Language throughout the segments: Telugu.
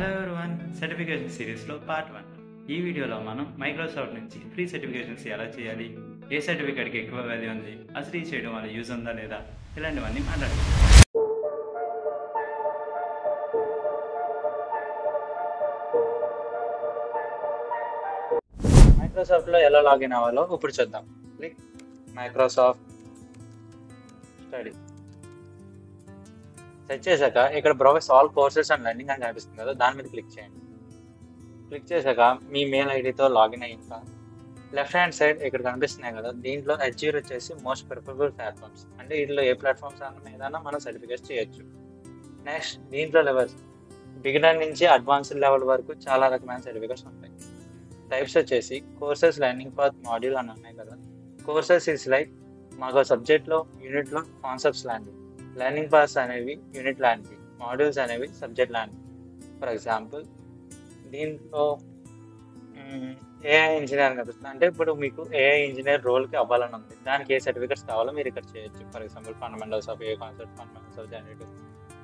హలో ఎవరీవన్, సర్టిఫికేషన్ సిరీస్లో పార్ట్ 1. ఈ వీడియోలో మనం మైక్రోసాఫ్ట్ నుంచి ఫ్రీ సర్టిఫికేషన్స్ ఎలా చేయాలి, ఏ సర్టిఫికేట్కి ఎక్కువ వాల్యూ ఉంది, అసలు ఈ చేయడం వల్ల యూజ్ ఉందా లేదా, ఇలాంటివన్నీ మాట్లాడుకుందాం. మైక్రోసాఫ్ట్లో ఎలా లాగిన్ అవ్వాలో ఇప్పుడు చూద్దాం. Click Microsoft study. సెర్చ్ చేశాక ఇక్కడ browse all courses and learning అని కనిపిస్తుంది కదా, దాని మీద క్లిక్ చేయండి. క్లిక్ చేశాక మీ మెయిల్ ఐడితో లాగిన్ అయ్యాక లెఫ్ట్ హ్యాండ్ సైడ్ ఇక్కడ కనిపిస్తున్నాయి కదా, దీంట్లో అజ్యూర్ వచ్చేసి మోస్ట్ ప్రిఫరబుల్ ప్లాట్ఫామ్స్, అంటే వీటిలో ఏ ప్లాట్ఫామ్స్ మీదైనా మనం సర్టిఫికేట్స్ చేయొచ్చు. నెక్స్ట్ దీంట్లో లెవెల్స్ బిగినర్ నుంచి అడ్వాన్స్డ్ లెవెల్ వరకు చాలా రకమైన సర్టిఫికేట్స్ ఉంటాయి. టైప్స్ వచ్చేసి కోర్సెస్, లెర్నింగ్ పాత్, మాడ్యూల్ అని ఉన్నాయి కదా. కోర్సెస్ ఇస్ లైక్ మాకు సబ్జెక్ట్లో యూనిట్లో కాన్సెప్ట్స్ లాంటివి, లెర్నింగ్ పాత్స్ అనేవి యూనిట్ లాంటివి, మాడ్యూల్స్ అనేవి సబ్జెక్ట్ లాంటివి. ఫర్ ఎగ్జాంపుల్ దీంట్లో ఏఐ ఇంజనీర్ కనిపిస్తుంది, అంటే ఇప్పుడు మీకు ఏఐ ఇంజనీర్ రోల్కి అవ్వాలని ఉంది, దానికి ఏ సర్టిఫికేట్స్ కావాలో మీరు ఇక్కడ చేయొచ్చు. For example fundamentals of A concept, fundamentals of generative,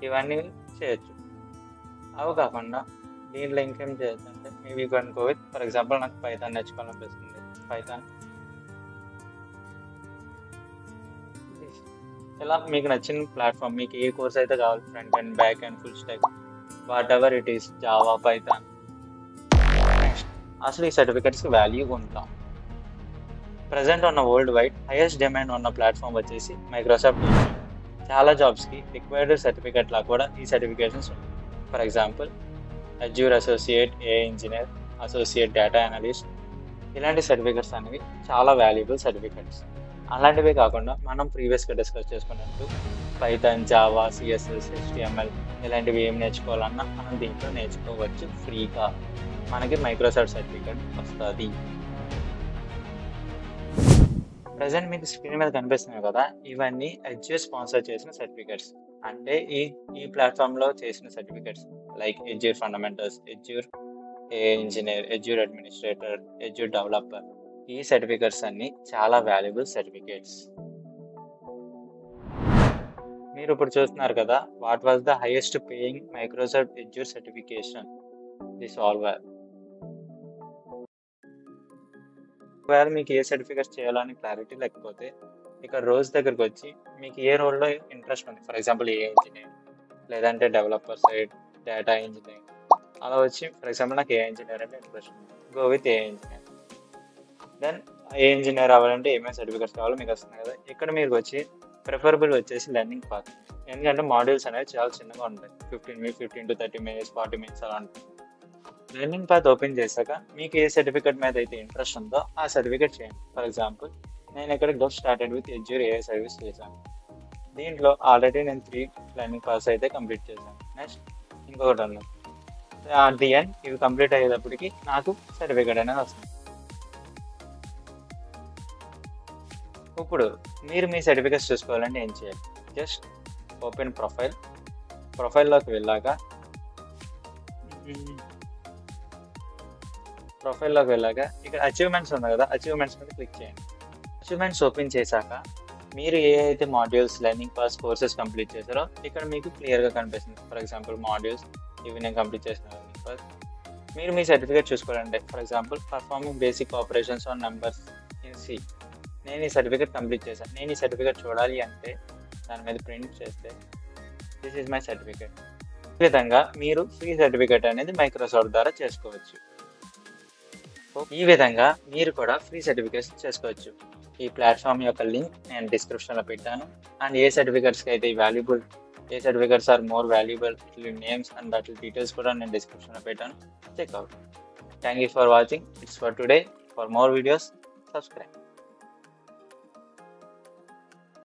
ఇవన్నీ చేయొచ్చు. అవి కాకుండా దీంట్లో ఇంకేం చేయొచ్చు అంటే మీకు అనుకో, ఫర్ ఎగ్జాంపుల్ నాకు పైథాన్ నేర్చుకోవాలనిపిస్తుంది, పైథాన్ ఇలా మీకు నచ్చిన ప్లాట్ఫామ్, మీకు ఏ కోర్స్ అయితే కావాలి, front and back and full stock, what ever it is, Java, Python. Next అసలు ఈ సర్టిఫికెట్స్కి వాల్యూ ఉంటాం. ప్రజెంట్ ఉన్న వరల్డ్ వైడ్ హైయెస్ట్ డిమాండ్ ఉన్న ప్లాట్ఫామ్ వచ్చేసి మైక్రోసాఫ్ట్. చాలా జాబ్స్కి రిక్వైర్డ్ సర్టిఫికెట్ లా కూడా ఈ సర్టిఫికేషన్స్ ఉంటాయి. For example Azure associate, AI engineer, associate data analyst, ఇలాంటి సర్టిఫికెట్స్ అనేవి చాలా వాల్యుబుల్ సర్టిఫికెట్స్. అలాంటివే కాకుండా మనం ప్రీవియస్గా డిస్కస్ చేసుకున్నట్టు పైథాన్, జావా, సిఎస్ఎస్, హెచ్టిఎంఎల్ ఇలాంటివి ఏం నేర్చుకోవాలన్నా మనం దీంట్లో నేర్చుకోవచ్చు ఫ్రీగా. మనకి మైక్రోసాఫ్ట్ సర్టిఫికేట్ వస్తుంది. ప్రజెంట్ మీకు స్క్రీన్ మీద కనిపిస్తున్నాయి కదా, ఇవన్నీ అజ్యూర్ స్పాన్సర్ చేసిన సర్టిఫికేట్స్, అంటే ఈ ప్లాట్ఫామ్లో చేసిన certificates like Azure fundamentals, Azure AI engineer, Azure administrator, Azure developer. ఈ సర్టిఫికేట్స్ అన్ని చాలా వాల్యుబుల్ సర్టిఫికేట్స్. మీరు ఇప్పుడు చూస్తున్నారు కదా, what was the highest paying Microsoft Azure certification, this all were. ఒకవేళ మీకు ఏ సర్టిఫికేట్స్ చేయాలని క్లారిటీ లేకపోతే ఇక్కడ రోల్స్ దగ్గరకు వచ్చి మీకు ఏ రోల్లో ఇంట్రెస్ట్ ఉంది, ఫర్ ఎగ్జాంపుల్ ఏ ఇంజనీర్, లేదంటే డెవలపర్ సైడ్, డేటా ఇంజనీర్, అలా వచ్చి ఫర్ ఎగ్జాంపుల్ నాకు ఏ ఇంజనీర్ అంటే ఇంట్రెస్ట్ ఉంది, go with AI engineer. Then AI engineer అవ్వాలంటే ఏమేమి సర్టిఫికేట్స్ కావాలో మీకు వస్తుంది కదా. ఇక్కడ మీరు వచ్చి ప్రిఫరబుల్ వచ్చేసి లెర్నింగ్ పాత్, ఎందుకంటే మాడ్యూల్స్ అనేవి చాలా చిన్నగా ఉంటాయి, 15 to 30 minutes, 40 minutes అలా ఉంటుంది. లెర్నింగ్ పాత్ ఓపెన్ చేశాక మీకు ఏ సర్టిఫికేట్ మీద అయితే ఇంట్రెస్ట్ ఉందో ఆ సర్టిఫికేట్ చేయండి. ఫర్ ఎగ్జాంపుల్ నేను ఇక్కడ get started with Azure AI service చేశాను. దీంట్లో ఆల్రెడీ నేను 3 లెర్నింగ్ పాత్స్ అయితే కంప్లీట్ చేశాను. నెక్స్ట్ ఇంకొకటి అన్నది, అట్ ది ఎండ్ ఇవి కంప్లీట్ అయ్యేటప్పటికి నాకు సర్టిఫికేట్ అనేది వస్తుంది. ఇప్పుడు మీరు మీ సర్టిఫికేట్స్ చూసుకోవాలంటే ఏం చేయాలి, జస్ట్ ఓపెన్ ప్రొఫైల్లోకి వెళ్ళాక ఇక్కడ అచీవ్మెంట్స్ ఉంది కదా, అచీవ్మెంట్స్ మీద క్లిక్ చేయండి. అచీవ్మెంట్స్ ఓపెన్ చేశాక మీరు ఏ అయితే modules, learning pass, courses complete చేశారో ఇక్కడ మీకు క్లియర్గా కనిపిస్తుంది. ఫర్ ఎగ్జాంపుల్ మాడ్యూల్స్ ఇవి నేను కంప్లీట్ చేసిన లెర్నింగ్ పాస్. మీరు మీ సర్టిఫికేట్ చూసుకోవాలంటే for example performing basic operations on numbers in C, నేను ఈ సర్టిఫికేట్ కంప్లీట్ చేశాను. నేను ఈ సర్టిఫికేట్ చూడాలి అంటే దాని మీద ప్రింట్ చేస్తే దిస్ ఈజ్ మై సర్టిఫికేట్. ఈ విధంగా మీరు ఫ్రీ సర్టిఫికేట్ అనేది మైక్రోసాఫ్ట్ ద్వారా చేసుకోవచ్చు. ఈ విధంగా మీరు కూడా ఫ్రీ సర్టిఫికేట్స్ చేసుకోవచ్చు. ఈ ప్లాట్ఫామ్ యొక్క లింక్ నేను డిస్క్రిప్షన్లో పెట్టాను. అండ్ ఏ సర్టిఫికేట్స్కి అయితే వాల్యుబుల్, ఏ certificates are more valuable, names and వాటి డీటెయిల్స్ కూడా నేను డిస్క్రిప్షన్లో పెట్టాను. Check out. Thank you for watching. It's for today. For more videos, subscribe.